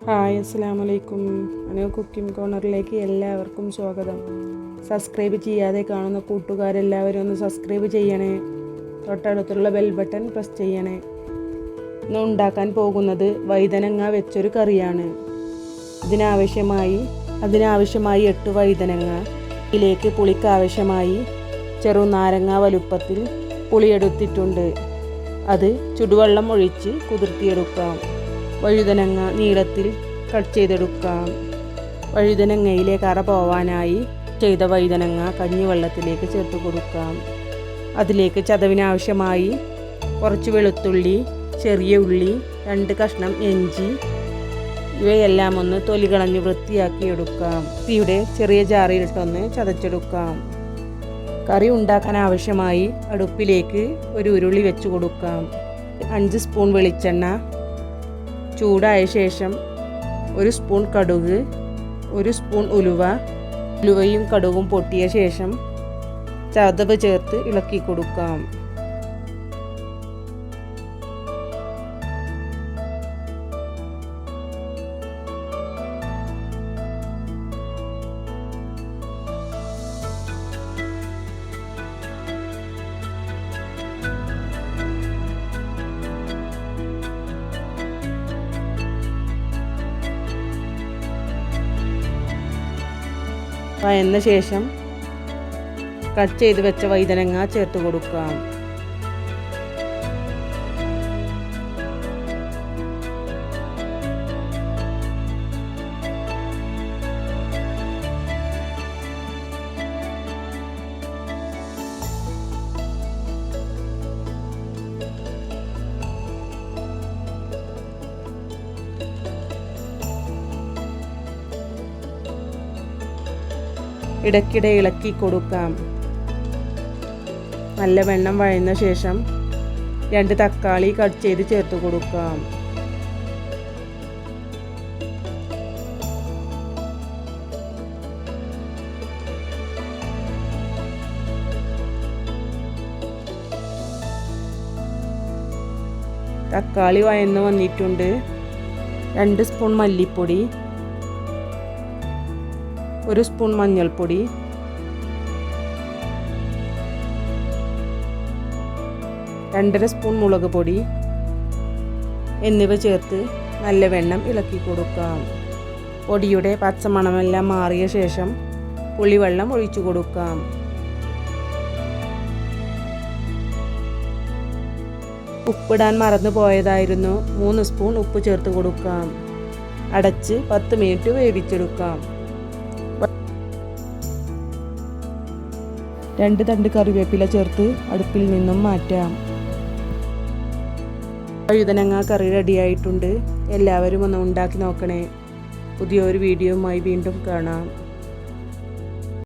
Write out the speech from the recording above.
Hi, അസ്സലാമു അലൈക്കും. Anu cooking കോർണറിലേക്ക് എല്ലാവർക്കും സ്വാഗതം. സബ്സ്ക്രൈബ് ചെയ്യാതെ കാണുന്ന കൂട്ടുകാരെല്ലാവരും ഒന്ന് സബ്സ്ക്രൈബ് ചെയ്യണേ. തൊട്ടടുത്തുള്ള ബെൽ ബട്ടൺ പ്രസ് ചെയ്യണേ. ഇന്ന് ഉണ്ടാക്കാൻ പോകുന്നത് വഴുതനങ്ങ വെച്ചൊരു കറിയാണ്. അതിനാവശ്യമായി 8 വഴുതനങ്ങ. ഇതിലേക്ക് പുളിക്കാവശ്യമായി ചെറുനാരങ്ങ വലുപ്പത്തിൽ പുളിയെടുത്തിട്ടുണ്ട്. അത് ചുടുവെള്ളം ഒഴിച്ച് കുതിർത്തിയെടുക്കാം. വഴുതനങ്ങ നീളത്തിൽ കട്ട് ചെയ്തെടുക്കാം. വഴുതനങ്ങയിലെ കറ പോവാനായി ചെയ്ത വഴുതനങ്ങ കഞ്ഞിവെള്ളത്തിലേക്ക് ചേർത്ത് കൊടുക്കാം. അതിലേക്ക് ചതവിനാവശ്യമായി കുറച്ച് വെളുത്തുള്ളി, ചെറിയ ഉള്ളി, 2 കഷ്ണം ഇഞ്ചി ഇവയെല്ലാം ഒന്ന് തൊലി കളഞ്ഞ് വൃത്തിയാക്കി എടുക്കാം. ഇവിടെ ചെറിയ ജാറിലിട്ടൊന്ന് ചതച്ചെടുക്കാം. കറി ഉണ്ടാക്കാൻ ആവശ്യമായി അടുപ്പിലേക്ക് ഒരു ഉരുളി വെച്ച് കൊടുക്കാം. 5 സ്പൂൺ വെളിച്ചെണ്ണ ചൂടായ ശേഷം 1 സ്പൂൺ കടുക്, 1 സ്പൂൺ ഉലുവയും കടുകും പൊട്ടിയ ശേഷം ചതവ് ചേർത്ത് ഇളക്കി കൊടുക്കാം. വഴന്ന ശേഷം കട്ട് ചെയ്ത് വെച്ച വഴുതനങ്ങ ചേർത്ത് കൊടുക്കാം. ഇടയ്ക്കിടെ ഇളക്കി കൊടുക്കാം. നല്ല വെണ്ണം വഴന്ന ശേഷം 2 തക്കാളി കട്ട് ചെയ്ത് ചേർത്ത് കൊടുക്കാം. തക്കാളി വഴന്ന് വന്നിട്ടുണ്ട്. 2 സ്പൂൺ മല്ലിപ്പൊടി, 1 സ്പൂൺ മഞ്ഞൾപ്പൊടി, 2.5 സ്പൂൺ മുളക് പൊടി എന്നിവ ചേർത്ത് നല്ലവണ്ണം ഇളക്കി കൊടുക്കാം. പൊടിയുടെ പച്ചമണമെല്ലാം മാറിയ ശേഷം പുളിവെള്ളം ഒഴിച്ചു കൊടുക്കാം. ഉപ്പിടാൻ മറന്നു പോയതായിരുന്നു. 3 സ്പൂൺ ഉപ്പ് ചേർത്ത് കൊടുക്കാം. അടച്ച് 10 മിനിറ്റ് വേവിച്ചെടുക്കാം. 2 തണ്ട് കറിവേപ്പില ചേർത്ത് അടുപ്പിൽ നിന്നും മാറ്റാം. വഴുതനങ്ങ കറി റെഡിയായിട്ടുണ്ട്. എല്ലാവരും ഒന്ന് ഉണ്ടാക്കി നോക്കണേ. പുതിയൊരു വീഡിയോയുമായി വീണ്ടും കാണാം.